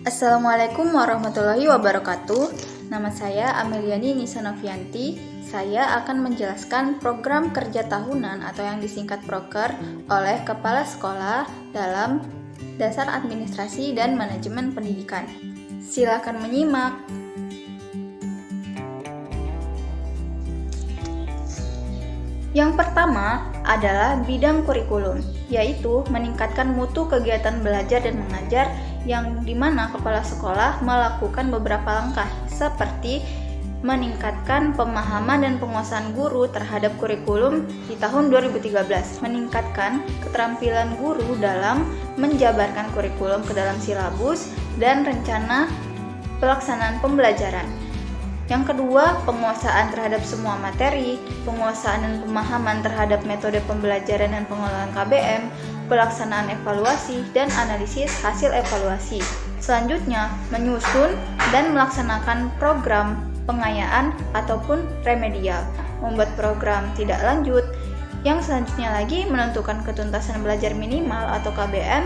Assalamualaikum warahmatullahi wabarakatuh. Nama saya Ameliani Nisa Novianti. Saya akan menjelaskan program kerja tahunan atau yang disingkat Proker oleh Kepala Sekolah dalam Dasar Administrasi dan Manajemen Pendidikan. Silakan menyimak. Yang pertama adalah bidang kurikulum, yaitu meningkatkan mutu kegiatan belajar dan mengajar yang dimana kepala sekolah melakukan beberapa langkah seperti meningkatkan pemahaman dan penguasaan guru terhadap kurikulum di tahun 2013, meningkatkan keterampilan guru dalam menjabarkan kurikulum ke dalam silabus dan rencana pelaksanaan pembelajaran. Yang kedua, penguasaan terhadap semua materi, penguasaan dan pemahaman terhadap metode pembelajaran dan pengelolaan KBM, pelaksanaan evaluasi, dan analisis hasil evaluasi. Selanjutnya, menyusun dan melaksanakan program pengayaan ataupun remedial, membuat program tidak lanjut. Yang selanjutnya lagi menentukan ketuntasan belajar minimal atau KBM.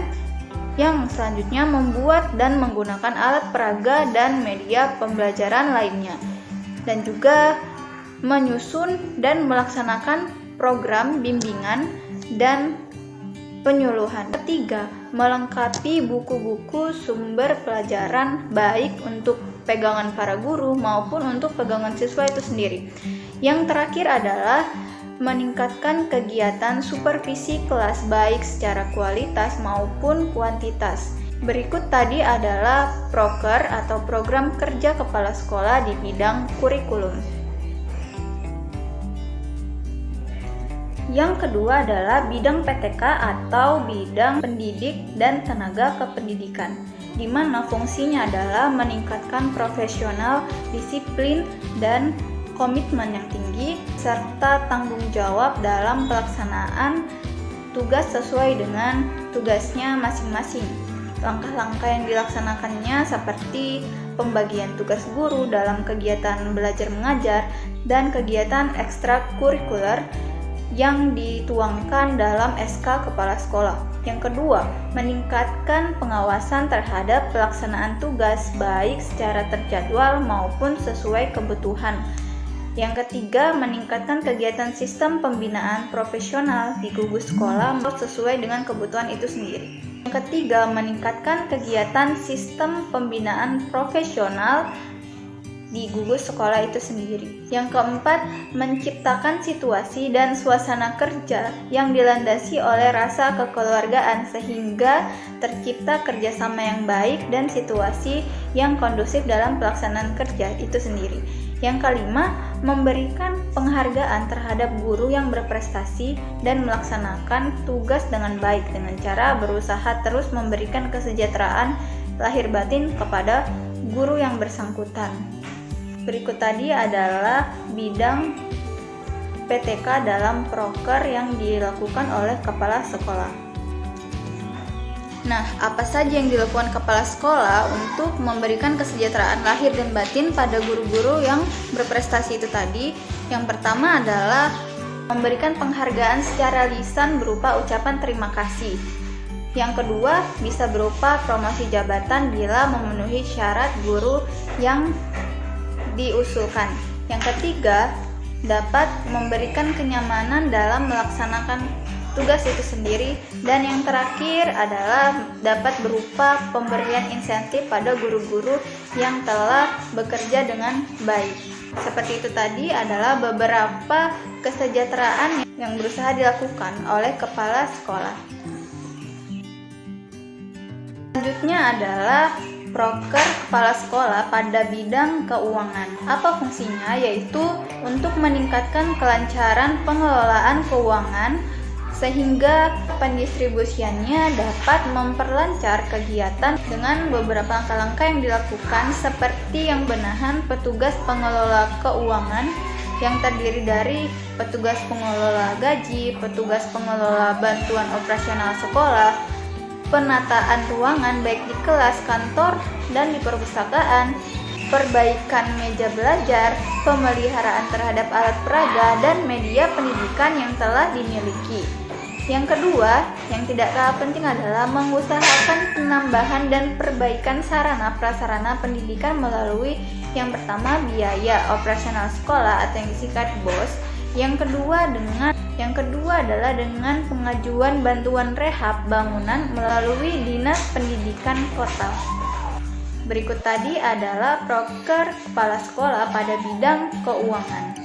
Yang selanjutnya membuat dan menggunakan alat peraga dan media pembelajaran lainnya, dan juga menyusun dan melaksanakan program bimbingan dan penyuluhan. Ketiga, melengkapi buku-buku sumber pelajaran baik untuk pegangan para guru maupun untuk pegangan siswa itu sendiri. Yang terakhir adalah meningkatkan kegiatan supervisi kelas baik secara kualitas maupun kuantitas. Berikut tadi adalah Proker atau program kerja kepala sekolah di bidang kurikulum. Yang kedua adalah bidang PTK atau bidang pendidik dan tenaga kependidikan, di mana fungsinya adalah meningkatkan profesional, disiplin, dan komitmen yang tinggi, serta tanggung jawab dalam pelaksanaan tugas sesuai dengan tugasnya masing-masing. Langkah-langkah yang dilaksanakannya seperti pembagian tugas guru dalam kegiatan belajar mengajar dan kegiatan ekstrakurikuler yang dituangkan dalam SK Kepala Sekolah. Yang kedua, meningkatkan pengawasan terhadap pelaksanaan tugas baik secara terjadwal maupun sesuai kebutuhan. Yang ketiga, meningkatkan kegiatan sistem pembinaan profesional di gugus sekolah sesuai dengan kebutuhan itu sendiri. Yang ketiga, meningkatkan kegiatan sistem pembinaan profesional di gugus sekolah itu sendiri. Yang keempat, menciptakan situasi dan suasana kerja yang dilandasi oleh rasa kekeluargaan sehingga tercipta kerjasama yang baik dan situasi yang kondusif dalam pelaksanaan kerja itu sendiri. Yang kelima, memberikan penghargaan terhadap guru yang berprestasi dan melaksanakan tugas dengan baik dengan cara berusaha terus memberikan kesejahteraan lahir batin kepada guru yang bersangkutan. Berikut tadi adalah bidang PTK dalam Proker yang dilakukan oleh kepala sekolah. Nah, apa saja yang dilakukan kepala sekolah untuk memberikan kesejahteraan lahir dan batin pada guru-guru yang berprestasi itu tadi? Yang pertama adalah memberikan penghargaan secara lisan berupa ucapan terima kasih. Yang kedua, bisa berupa promosi jabatan bila memenuhi syarat guru yang diusulkan. Yang ketiga, dapat memberikan kenyamanan dalam melaksanakan tugas itu sendiri. Dan yang terakhir adalah dapat berupa pemberian insentif pada guru-guru yang telah bekerja dengan baik. Seperti itu tadi adalah beberapa kesejahteraan yang berusaha dilakukan oleh kepala sekolah. Selanjutnya adalah Proker kepala sekolah pada bidang keuangan. Apa fungsinya? Yaitu untuk meningkatkan kelancaran pengelolaan keuangan sehingga pendistribusiannya dapat memperlancar kegiatan dengan beberapa langkah-langkah yang dilakukan seperti yang benahan petugas pengelola keuangan yang terdiri dari petugas pengelola gaji, petugas pengelola bantuan operasional sekolah, penataan ruangan baik di kelas, kantor, dan di perpustakaan, perbaikan meja belajar, pemeliharaan terhadap alat peraga, dan media pendidikan yang telah dimiliki. Yang kedua, yang tidak kalah penting adalah mengusahakan penambahan dan perbaikan sarana prasarana pendidikan melalui yang pertama biaya operasional sekolah atau yang disingkat BOS. Yang kedua adalah dengan pengajuan bantuan rehab bangunan melalui Dinas Pendidikan Kota. Berikut tadi adalah proker kepala sekolah pada bidang keuangan.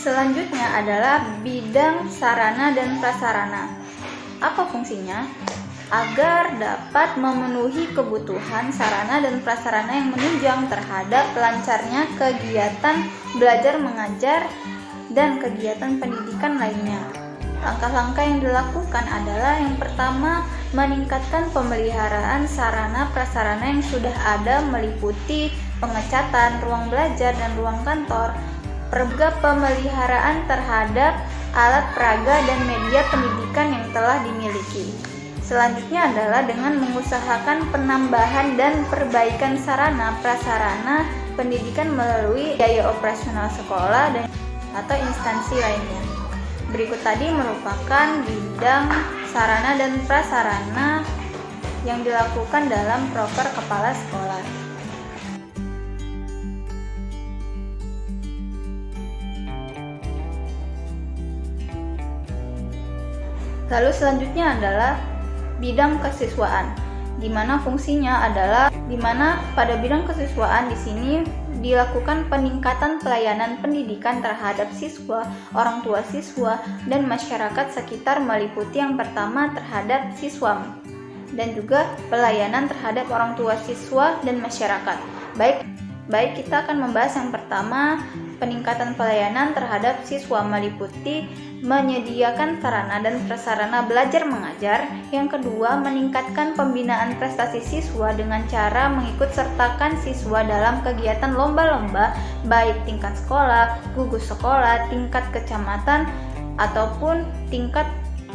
Selanjutnya adalah bidang sarana dan prasarana. Apa fungsinya? Agar dapat memenuhi kebutuhan sarana dan prasarana yang menunjang terhadap lancarnya kegiatan belajar mengajar dan kegiatan pendidikan lainnya. Langkah-langkah yang dilakukan adalah yang pertama, meningkatkan pemeliharaan sarana prasarana yang sudah ada meliputi pengecatan ruang belajar dan ruang kantor, juga pemeliharaan terhadap alat peraga dan media pendidikan yang telah dimiliki. Selanjutnya adalah dengan mengusahakan penambahan dan perbaikan sarana prasarana pendidikan melalui biaya operasional sekolah dan atau instansi lainnya. Berikut tadi merupakan bidang sarana dan prasarana yang dilakukan dalam proker kepala sekolah. Lalu selanjutnya adalah bidang kesiswaan, di mana fungsinya adalah pada bidang kesiswaan di sini dilakukan peningkatan pelayanan pendidikan terhadap siswa, orang tua siswa, dan masyarakat sekitar meliputi yang pertama terhadap siswa dan juga pelayanan terhadap orang tua siswa dan masyarakat. Baik kita akan membahas yang pertama, peningkatan pelayanan terhadap siswa meliputi menyediakan sarana dan prasarana belajar mengajar. Yang kedua, meningkatkan pembinaan prestasi siswa dengan cara mengikut sertakan siswa dalam kegiatan lomba-lomba baik tingkat sekolah, gugus sekolah, tingkat kecamatan ataupun tingkat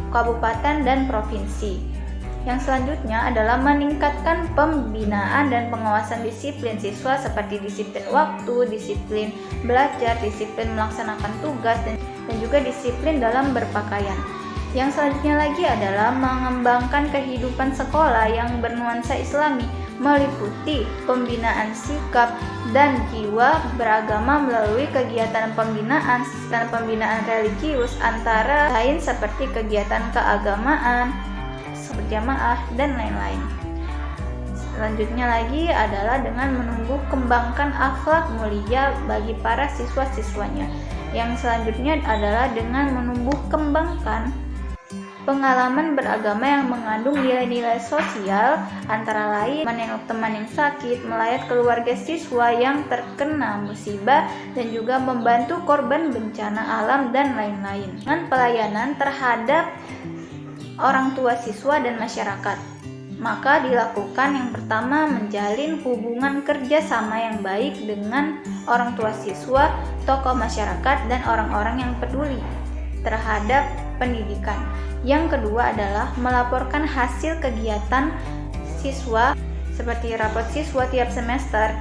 kabupaten dan provinsi. Yang selanjutnya adalah meningkatkan pembinaan dan pengawasan disiplin siswa seperti disiplin waktu, disiplin belajar, disiplin melaksanakan tugas, dan juga disiplin dalam berpakaian. Yang selanjutnya lagi adalah mengembangkan kehidupan sekolah yang bernuansa Islami, meliputi pembinaan sikap dan jiwa beragama melalui kegiatan pembinaan dan pembinaan religius antara lain seperti kegiatan keagamaan, berjamaah, dan lain-lain. Selanjutnya lagi adalah dengan menumbuh kembangkan akhlak mulia bagi para siswa-siswanya. Yang selanjutnya adalah dengan menumbuh kembangkan pengalaman beragama yang mengandung nilai-nilai sosial, antara lain menengok teman yang sakit, melayat keluarga siswa yang terkena musibah, dan juga membantu korban bencana alam, dan lain-lain. Dengan pelayanan terhadap orang tua siswa dan masyarakat, maka dilakukan yang pertama menjalin hubungan kerjasama yang baik dengan orang tua siswa, tokoh masyarakat, dan orang-orang yang peduli terhadap pendidikan. Yang kedua adalah melaporkan hasil kegiatan siswa seperti rapot siswa tiap semester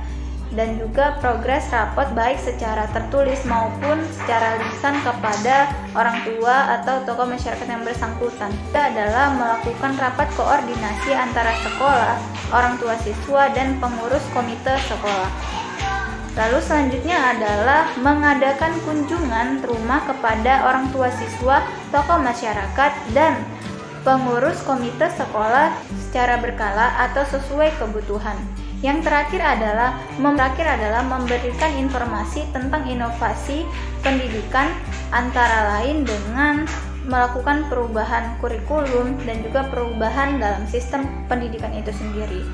dan juga progres rapot baik secara tertulis maupun secara lisan kepada orang tua atau tokoh masyarakat yang bersangkutan. Itu adalah melakukan rapat koordinasi antara sekolah, orang tua siswa, dan pengurus komite sekolah. Lalu selanjutnya adalah mengadakan kunjungan rumah kepada orang tua siswa, tokoh masyarakat, dan pengurus komite sekolah secara berkala atau sesuai kebutuhan. Yang terakhir adalah memberikan informasi tentang inovasi pendidikan, antara lain dengan melakukan perubahan kurikulum dan juga perubahan dalam sistem pendidikan itu sendiri.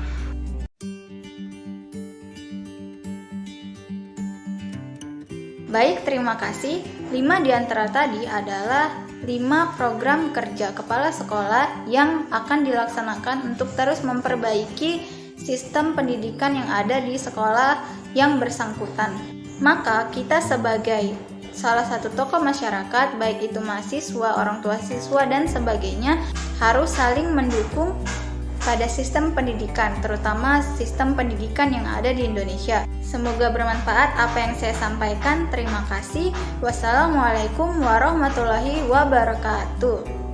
Baik, terima kasih. 5 di antara tadi adalah 5 program kerja kepala sekolah yang akan dilaksanakan untuk terus memperbaiki sistem pendidikan yang ada di sekolah yang bersangkutan. Maka kita sebagai salah satu tokoh masyarakat, baik itu mahasiswa, orang tua siswa, dan sebagainya, harus saling mendukung pada sistem pendidikan, terutama sistem pendidikan yang ada di Indonesia. Semoga bermanfaat apa yang saya sampaikan. Terima kasih. Wassalamualaikum warahmatullahi wabarakatuh.